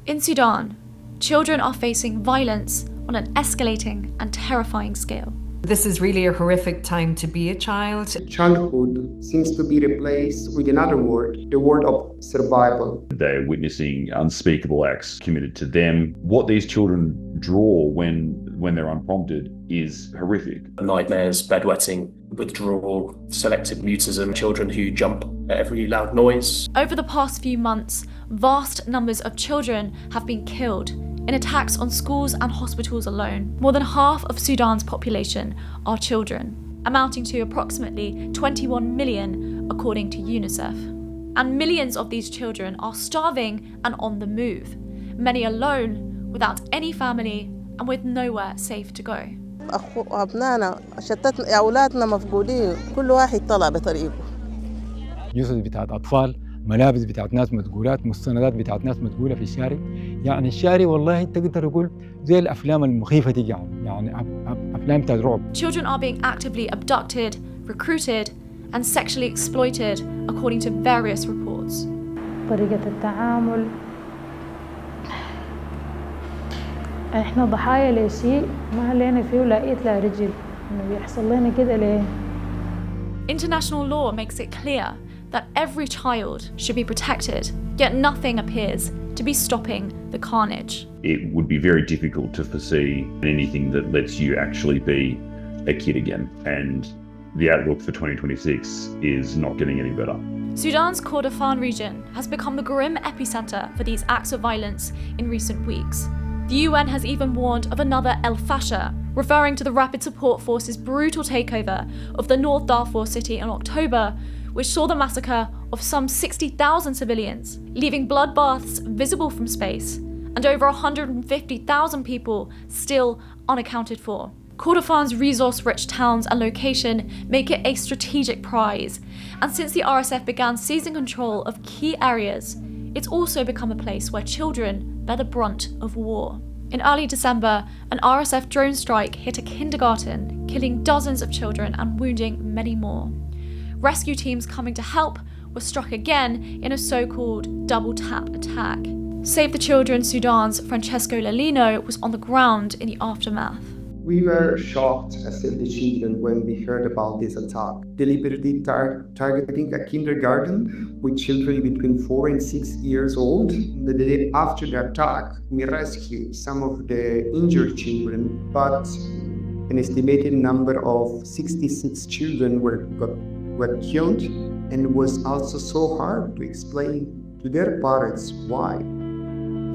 In Sudan, children are facing violence on an escalating and terrifying scale. This is really a horrific time to be a child. Childhood seems to be replaced with another word, the word of survival. They're witnessing unspeakable acts committed to them. What these children draw when they're unprompted is horrific. Nightmares, bedwetting, withdrawal, selective mutism, children who jump at every loud noise. Over the past few months, vast numbers of children have been killed in attacks on schools and hospitals alone. More than half of Sudan's population are children, amounting to approximately 21 million according to UNICEF. And millions of these children are starving and on the move, many alone, without any family and with nowhere safe to go. أبنائنا شتتنا أولادنا مفقودين كل واحد طلع بطريقه. جثث بتاعت أطفال، ملابس بتاعت ناس متقولات، مستندات بتاعت ناس متقولة في الشارع. يعني الشارع والله تقدر تقول زي الأفلام المخيفة دي يعني أفلام بتاعت رعب. Children are being actively abducted, recruited and sexually exploited according to various reports. طريقة التعامل احنا ضحايا لشيء ما لنا فيه ولا ايد لا رجل انه بيحصل لنا كده ليه. International law makes it clear that every child should be protected, yet nothing appears to be stopping the carnage. It would be very difficult to foresee anything that lets you actually be a kid again, and the outlook for 2026 is not getting any better. Sudan's Cordofan region has become the grim epicenter for these acts of violence in recent weeks. The UN has even warned of another El Fasher, referring to the Rapid Support Force's brutal takeover of the North Darfur city in October, which saw the massacre of some 60,000 civilians, leaving bloodbaths visible from space, and over 150,000 people still unaccounted for. Cordofan's resource-rich towns and location make it a strategic prize, and since the RSF began seizing control of key areas, it's also become a place where children bear the brunt of war. In early December, an RSF drone strike hit a kindergarten, killing dozens of children and wounding many more. Rescue teams coming to help were struck again in a so-called double-tap attack. Save the Children Sudan's Francesco Lalino was on the ground in the aftermath. We were shocked as Save the Children when we heard about this attack, deliberately targeting a kindergarten with children between 4 and 6 years old. The day after the attack, we rescued some of the injured children, but an estimated number of 66 children were killed, and it was also so hard to explain to their parents why.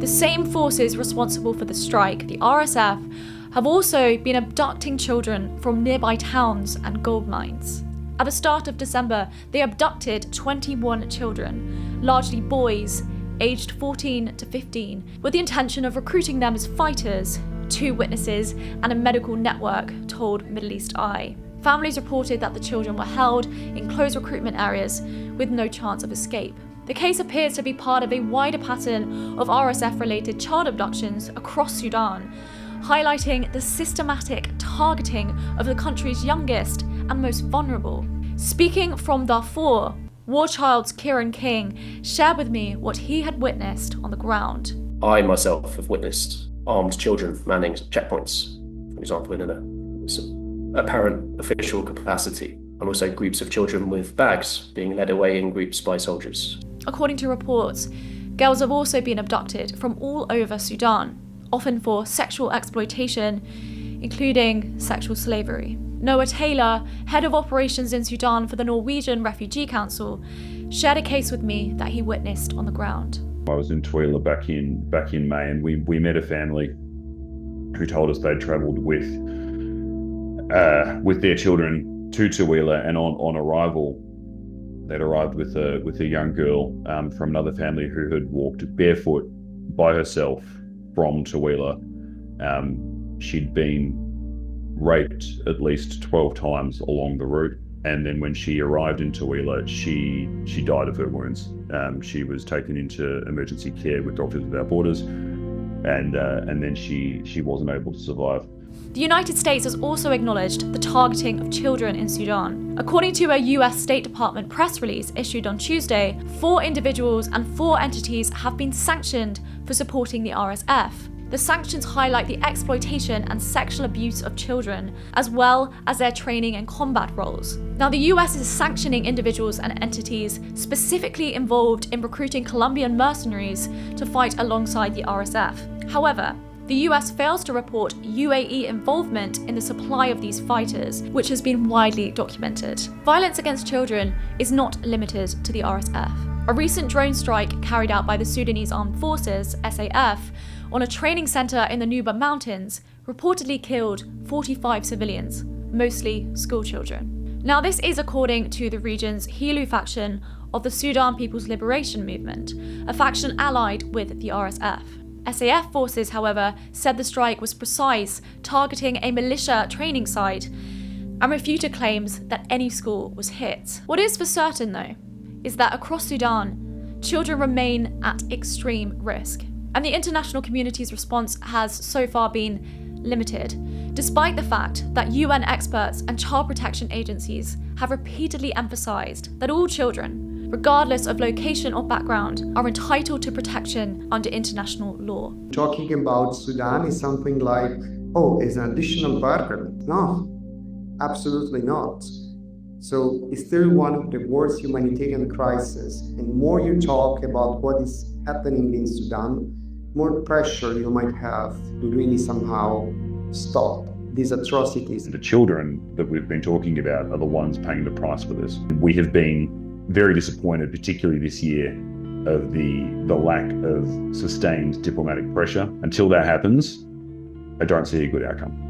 The same forces responsible for the strike, the RSF, have also been abducting children from nearby towns and gold mines. At the start of December, they abducted 21 children, largely boys, aged 14 to 15, with the intention of recruiting them as fighters, 2 witnesses and a medical network told Middle East Eye. Families reported that the children were held in closed recruitment areas with no chance of escape. The case appears to be part of a wider pattern of RSF-related child abductions across Sudan, highlighting the systematic targeting of the country's youngest and most vulnerable. Speaking from Darfur, War Child's Kieran King shared with me what he had witnessed on the ground. I myself have witnessed armed children manning checkpoints, for example, in an apparent official capacity, and also groups of children with bags being led away in groups by soldiers. According to reports, girls have also been abducted from all over Sudan, often for sexual exploitation, including sexual slavery. Noah Taylor, head of operations in Sudan for the Norwegian Refugee Council, shared a case with me that he witnessed on the ground. I was in Tooele back in May, and we met a family who told us they'd travelled with their children to Tooele, and on arrival, they'd arrived with a young girl from another family who had walked barefoot by herself from Tooele. She'd been raped at least 12 times along the route, and then when she arrived in Tooele, she died of her wounds. She was taken into emergency care with Doctors Without Borders, and then she wasn't able to survive. The United States has also acknowledged the targeting of children in Sudan. According to a US State Department press release issued on Tuesday, 4 individuals and 4 entities have been sanctioned for supporting the RSF. The sanctions highlight the exploitation and sexual abuse of children, as well as their training and combat roles. Now, the US is sanctioning individuals and entities specifically involved in recruiting Colombian mercenaries to fight alongside the RSF. However, the US fails to report UAE involvement in the supply of these fighters, which has been widely documented. Violence against children is not limited to the RSF. A recent drone strike carried out by the Sudanese Armed Forces, SAF, on a training center in the Nuba Mountains reportedly killed 45 civilians, mostly schoolchildren. Now, this is according to the region's Hilu faction of the Sudan People's Liberation Movement, a faction allied with the RSF. SAF forces, however, said the strike was precise, targeting a militia training site, and refuted claims that any school was hit. What is for certain, though, is that across Sudan, children remain at extreme risk. And the international community's response has so far been limited, despite the fact that UN experts and child protection agencies have repeatedly emphasized that all children, regardless of location or background, are entitled to protection under international law. Talking about Sudan is something like, oh, it's an additional burden. No, absolutely not. So it's still one of the worst humanitarian crises. And more you talk about what is happening in Sudan, more pressure you might have to really somehow stop these atrocities. The children that we've been talking about are the ones paying the price for this. We have been very disappointed, particularly this year, of the lack of sustained diplomatic pressure. Until that happens, I don't see a good outcome.